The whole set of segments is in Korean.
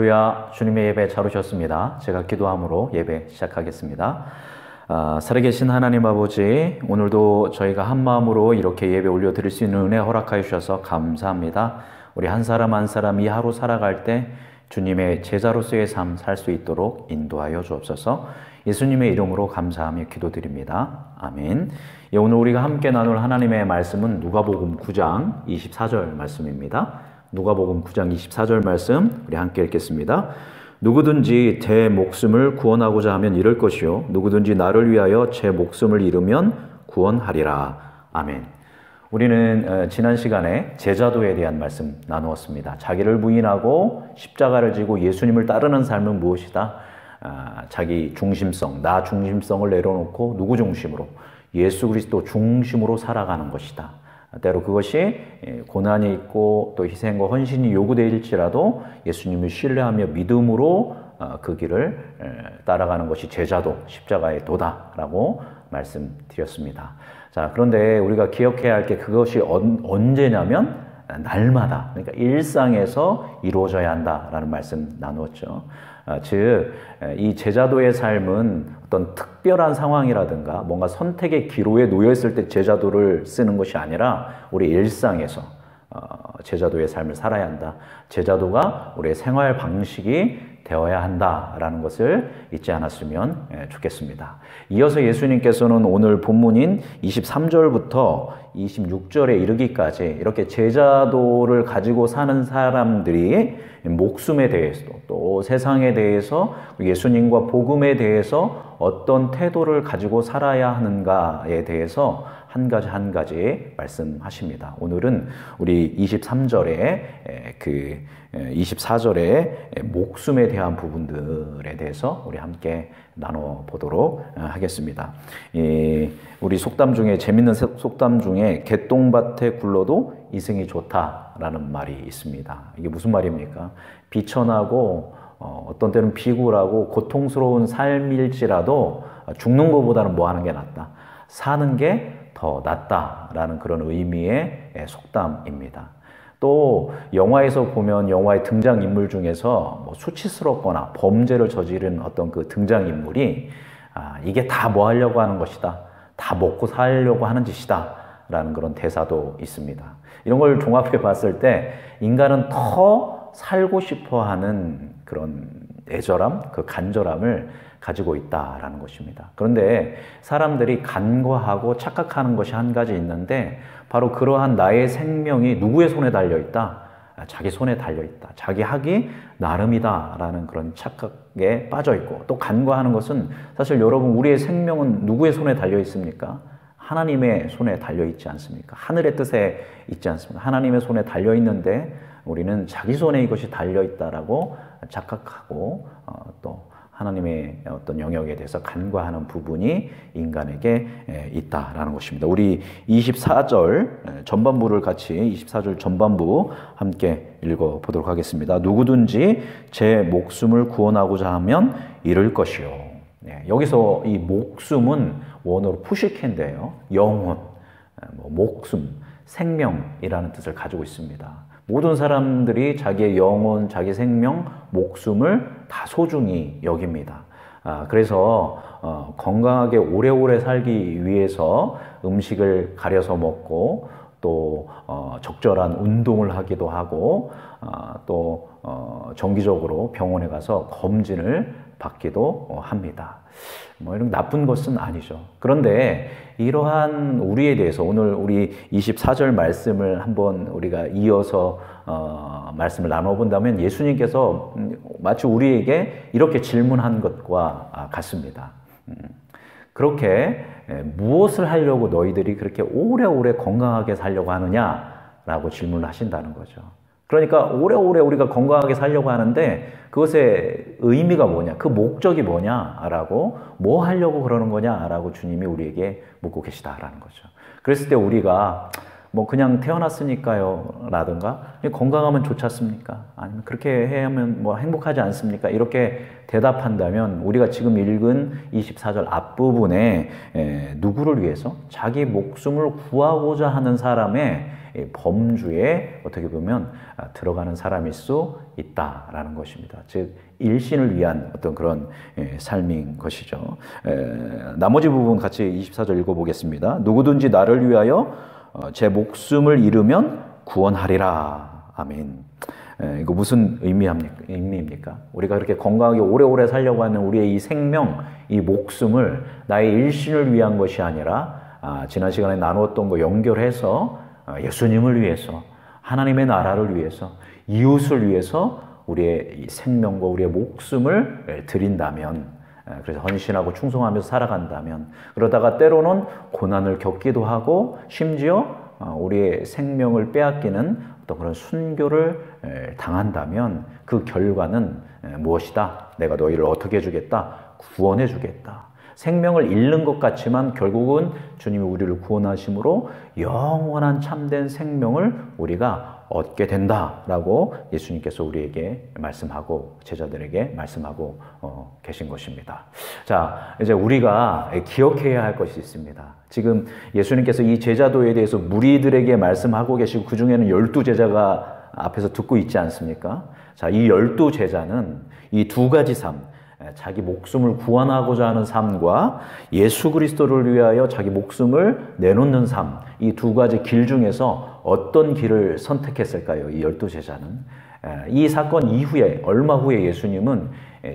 할렐루야, 주님의 예배 잘 오셨습니다. 제가 기도함으로 예배 시작하겠습니다. 살아계신 하나님 아버지, 오늘도 저희가 한 마음으로 이렇게 예배 올려드릴 수 있는 은혜 허락하여 주셔서 감사합니다. 우리 한 사람 한 사람 이 하루 살아갈 때 주님의 제자로서의 삶 살 수 있도록 인도하여 주옵소서. 예수님의 이름으로 감사하며 기도드립니다. 아멘. 오늘 우리가 함께 나눌 하나님의 말씀은 누가복음 9장 24절 말씀입니다. 누가복음 9장 24절 말씀 우리 함께 읽겠습니다. 누구든지 제 목숨을 구원하고자 하면 잃을 것이요 누구든지 나를 위하여 제 목숨을 잃으면 구원하리라. 아멘. 우리는 지난 시간에 제자도에 대한 말씀 나누었습니다. 자기를 부인하고 십자가를 지고 예수님을 따르는 삶은 무엇이다? 자기 중심성, 나 중심성을 내려놓고 누구 중심으로? 예수 그리스도 중심으로 살아가는 것이다. 때로 그것이 고난이 있고 또 희생과 헌신이 요구되일지라도 예수님을 신뢰하며 믿음으로 그 길을 따라가는 것이 제자도, 십자가의 도다라고 말씀드렸습니다. 자, 그런데 우리가 기억해야 할 게 그것이 언제냐면 날마다, 그러니까 일상에서 이루어져야 한다라는 말씀 나누었죠. 즉, 이 제자도의 삶은 어떤 특별한 상황이라든가 뭔가 선택의 기로에 놓여있을 때 제자도를 쓰는 것이 아니라 우리 일상에서 제자도의 삶을 살아야 한다. 제자도가 우리의 생활 방식이 되어야 한다라는 것을 잊지 않았으면 좋겠습니다. 이어서 예수님께서는 오늘 본문인 23절부터 26절에 이르기까지 이렇게 제자도를 가지고 사는 사람들이 목숨에 대해서도 또 세상에 대해서 예수님과 복음에 대해서 어떤 태도를 가지고 살아야 하는가에 대해서 한 가지 말씀하십니다. 오늘은 우리 23절에 24절에 목숨에 대한 부분들에 대해서 우리 함께 나눠보도록 하겠습니다. 우리 속담 중에 재밌는 속담 중에 개똥밭에 굴러도 이승이 좋다라는 말이 있습니다. 이게 무슨 말입니까? 비천하고 어떤 때는 비굴하고 고통스러운 삶일지라도 죽는 것보다는 뭐 하는 게 낫다. 사는 게 더 낫다라는 그런 의미의 속담입니다. 또 영화에서 보면 영화의 등장인물 중에서 뭐 수치스럽거나 범죄를 저지른 어떤 그 등장인물이 이게 다 뭐 하려고 하는 것이다. 다 먹고 살려고 하는 짓이다. 라는 그런 대사도 있습니다. 이런 걸 종합해 봤을 때 인간은 더 살고 싶어 하는 그런 애절함, 그 간절함을 가지고 있다라는 것입니다. 그런데 사람들이 간과하고 착각하는 것이 한 가지 있는데 바로 그러한 나의 생명이 누구의 손에 달려있다? 자기 손에 달려있다. 자기 하기 나름이다라는 그런 착각에 빠져있고 또 간과하는 것은 사실 여러분 우리의 생명은 누구의 손에 달려있습니까? 하나님의 손에 달려있지 않습니까? 하늘의 뜻에 있지 않습니까? 하나님의 손에 달려있는데 우리는 자기 손에 이것이 달려있다라고 착각하고 또 하나님의 어떤 영역에 대해서 간과하는 부분이 인간에게 있다라는 것입니다. 우리 24절 전반부를 같이 24절 전반부 함께 읽어보도록 하겠습니다. 누구든지 제 목숨을 구원하고자 하면 잃을 것이요. 여기서 이 목숨은 원어로 푸시캔데요. 영혼, 목숨, 생명이라는 뜻을 가지고 있습니다. 모든 사람들이 자기의 영혼, 자기 생명, 목숨을 다 소중히 여깁니다. 그래서 건강하게 오래오래 살기 위해서 음식을 가려서 먹고 또 적절한 운동을 하기도 하고 또 정기적으로 병원에 가서 검진을 받기도 합니다. 뭐 이런 나쁜 것은 아니죠. 그런데 이러한 우리에 대해서 오늘 우리 24절 말씀을 한번 우리가 이어서 말씀을 나눠본다면 예수님께서 마치 우리에게 이렇게 질문한 것과 같습니다. 그렇게 무엇을 하려고 너희들이 그렇게 오래오래 건강하게 살려고 하느냐라고 질문을 하신다는 거죠. 그러니까 오래오래 우리가 건강하게 살려고 하는데 그것의 의미가 뭐냐, 그 목적이 뭐냐라고 뭐 하려고 그러는 거냐라고 주님이 우리에게 묻고 계시다라는 거죠. 그랬을 때 우리가 뭐 그냥 태어났으니까요 라든가 건강하면 좋지 않습니까? 아니면 그렇게 해야 하면 뭐 행복하지 않습니까? 이렇게 대답한다면 우리가 지금 읽은 24절 앞부분에 누구를 위해서? 자기 목숨을 구하고자 하는 사람의 범주에 어떻게 보면 들어가는 사람일 수 있다라는 것입니다. 즉 일신을 위한 어떤 그런 삶인 것이죠. 나머지 부분 같이 24절 읽어보겠습니다. 누구든지 나를 위하여 제 목숨을 잃으면 구원하리라. 아멘. 이거 무슨 의미입니까? 우리가 그렇게 건강하게 오래오래 살려고 하는 우리의 이 생명, 이 목숨을 나의 일신을 위한 것이 아니라 지난 시간에 나누었던 거 연결해서 예수님을 위해서, 하나님의 나라를 위해서, 이웃을 위해서 우리의 생명과 우리의 목숨을 드린다면, 그래서 헌신하고 충성하면서 살아간다면, 그러다가 때로는 고난을 겪기도 하고 심지어 우리의 생명을 빼앗기는 어떤 그런 순교를 당한다면 그 결과는 무엇이다? 내가 너희를 어떻게 해주겠다? 구원해 주겠다. 생명을 잃는 것 같지만 결국은 주님이 우리를 구원하심으로 영원한 참된 생명을 우리가 얻게 된다라고 예수님께서 우리에게 말씀하고 제자들에게 말씀하고 계신 것입니다. 자, 이제 우리가 기억해야 할 것이 있습니다. 지금 예수님께서 이 제자도에 대해서 무리들에게 말씀하고 계시고 그 중에는 12제자가 앞에서 듣고 있지 않습니까? 자, 이 12제자는 이 두 가지 삶, 자기 목숨을 구원하고자 하는 삶과 예수 그리스도를 위하여 자기 목숨을 내놓는 삶, 이 두 가지 길 중에서 어떤 길을 선택했을까요? 이 12제자는. 이 사건 이후에, 얼마 후에 예수님은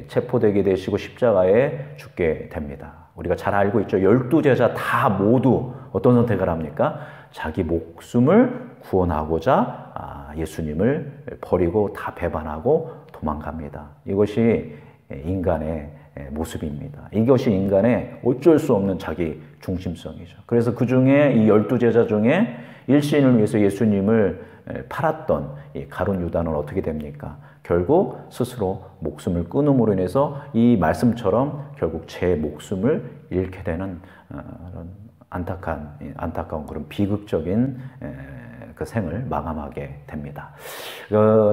체포되게 되시고 십자가에 죽게 됩니다. 우리가 잘 알고 있죠. 12제자 다 모두 어떤 선택을 합니까? 자기 목숨을 구원하고자 예수님을 버리고 다 배반하고 도망갑니다. 이것이 인간의 모습입니다. 이것이 인간의 어쩔 수 없는 자기 중심성이죠. 그래서 그 중에 이 12제자 중에 일신을 위해서 예수님을 팔았던 이 가룟 유다는 어떻게 됩니까? 결국 스스로 목숨을 끊음으로 인해서 이 말씀처럼 결국 제 목숨을 잃게 되는 그런 안타까운 그런 비극적인 그 생을 마감하게 됩니다.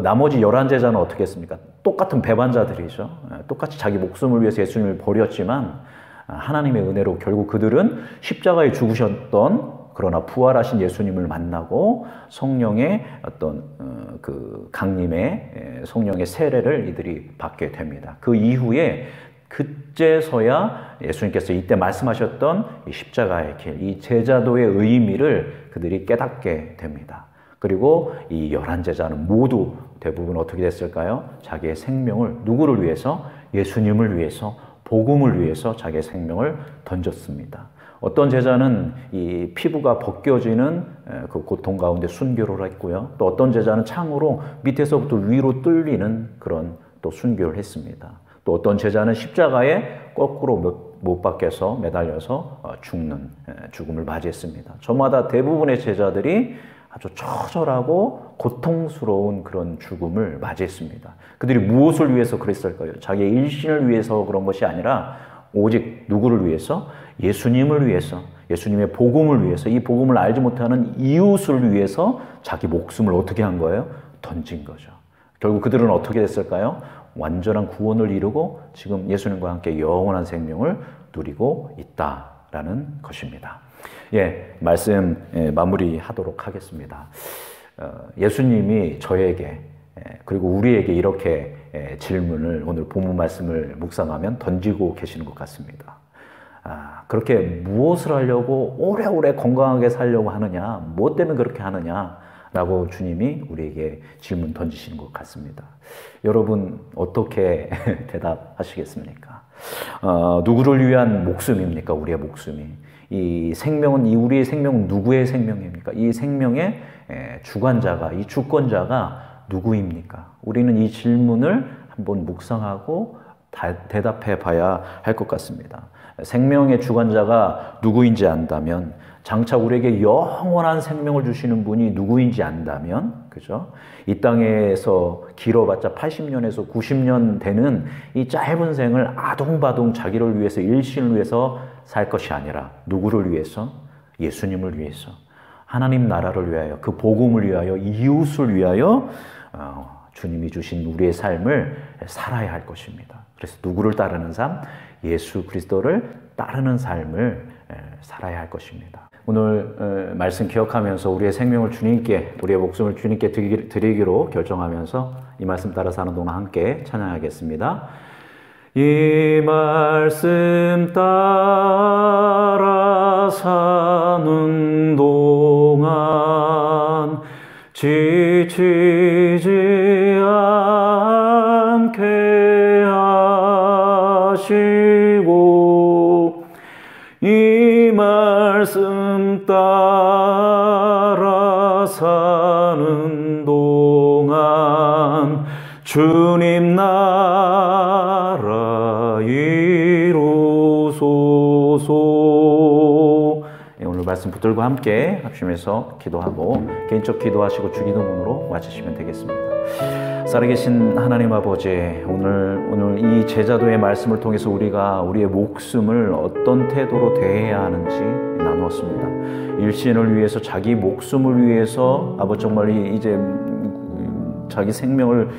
나머지 11제자는 어떻게 했습니까? 똑같은 배반자들이죠. 똑같이 자기 목숨을 위해서 예수님을 버렸지만 하나님의 은혜로 결국 그들은 십자가에 죽으셨던 그러나 부활하신 예수님을 만나고 성령의 어떤 그 강림의 성령의 세례를 이들이 받게 됩니다. 그 이후에 그제서야 예수님께서 이때 말씀하셨던 이 십자가의 길, 이 제자도의 의미를 그들이 깨닫게 됩니다. 그리고 이 11제자는 모두 대부분 어떻게 됐을까요? 자기의 생명을 누구를 위해서? 예수님을 위해서, 복음을 위해서 자기의 생명을 던졌습니다. 어떤 제자는 이 피부가 벗겨지는 그 고통 가운데 순교를 했고요. 또 어떤 제자는 창으로 밑에서부터 위로 뚫리는 그런 또 순교를 했습니다. 또 어떤 제자는 십자가에 거꾸로 못 박혀서 매달려서 죽음을 맞이했습니다. 저마다 대부분의 제자들이 아주 처절하고 고통스러운 그런 죽음을 맞이했습니다. 그들이 무엇을 위해서 그랬을까요? 자기의 일신을 위해서 그런 것이 아니라 오직 누구를 위해서? 예수님을 위해서, 예수님의 복음을 위해서, 이 복음을 알지 못하는 이웃을 위해서 자기 목숨을 어떻게 한 거예요? 던진 거죠. 결국 그들은 어떻게 됐을까요? 완전한 구원을 이루고 지금 예수님과 함께 영원한 생명을 누리고 있다라는 것입니다. 말씀 마무리하도록 하겠습니다. 예수님이 저에게 그리고 우리에게 이렇게 질문을 오늘 본문 말씀을 묵상하면 던지고 계시는 것 같습니다. 그렇게 무엇을 하려고 오래오래 건강하게 살려고 하느냐? 무엇 때문에 그렇게 하느냐? 라고 주님이 우리에게 질문 던지시는 것 같습니다. 여러분 어떻게 대답하시겠습니까? 누구를 위한 목숨입니까? 우리의 목숨이. 이 생명은, 우리의 생명은 누구의 생명입니까? 이 생명의 주관자가, 이 주권자가 누구입니까? 우리는 이 질문을 한번 묵상하고 대답해 봐야 할 것 같습니다. 생명의 주관자가 누구인지 안다면, 장차 우리에게 영원한 생명을 주시는 분이 누구인지 안다면, 그죠? 이 땅에서 길어봤자 80년에서 90년 되는 이 짧은 생을 아동바동 자기를 위해서, 일신을 위해서 살 것이 아니라 누구를 위해서? 예수님을 위해서, 하나님 나라를 위하여, 그 복음을 위하여, 이웃을 위하여 주님이 주신 우리의 삶을 살아야 할 것입니다. 그래서 누구를 따르는 삶? 예수 그리스도를 따르는 삶을 살아야 할 것입니다. 오늘 말씀 기억하면서 우리의 생명을 주님께, 우리의 목숨을 주님께 드리기로 결정하면서 이 말씀 따라 사는 동안 함께 찬양하겠습니다. 이 말씀 따라 사는 동안 지치지 않게 하시고 이 말씀 따라 사는 동안 주님 나라 이루소서. 오늘 말씀 붙들고 함께 합심해서 기도하고 개인적 기도하시고 주기도문으로 마치시면 되겠습니다. 살아계신 하나님 아버지, 오늘 이 제자도의 말씀을 통해서 우리가 우리의 목숨을 어떤 태도로 대해야 하는지 나누었습니다. 일신을 위해서, 자기 목숨을 위해서 아버지 정말 이제 자기 생명을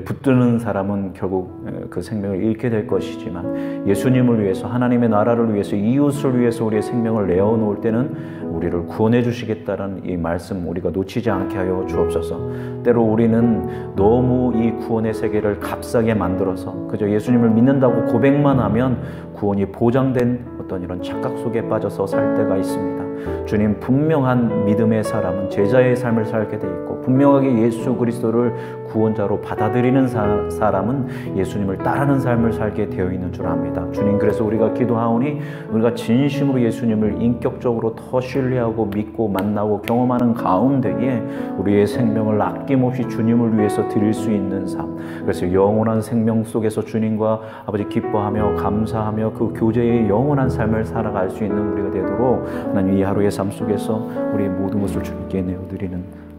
붙드는 사람은 결국 그 생명을 잃게 될 것이지만 예수님을 위해서, 하나님의 나라를 위해서, 이웃을 위해서 우리의 생명을 내어놓을 때는 우리를 구원해 주시겠다는 이 말씀 우리가 놓치지 않게 하여 주옵소서. 때로 우리는 너무 이 구원의 세계를 값싸게 만들어서 그저 예수님을 믿는다고 고백만 하면 구원이 보장된 어떤 이런 착각 속에 빠져서 살 때가 있습니다. 주님, 분명한 믿음의 사람은 제자의 삶을 살게 돼 있고 분명하게 예수 그리스도를 구원자로 받아들이는 사람은 예수님을 따르는 삶을 살게 되어 있는 줄 압니다. 주님, 그래서 우리가 기도하오니 우리가 진심으로 예수님을 인격적으로 더 신뢰하고 믿고 만나고 경험하는 가운데에 우리의 생명을 아낌없이 주님을 위해서 드릴 수 있는 삶, 그래서 영원한 생명 속에서 주님과 아버지 기뻐하며 감사하며 그 교제의 영원한 삶을 살아갈 수 있는 우리가 되도록 하나님 이 하루의 삶 속에서 우리의 모든 것을 주님께 내어드리는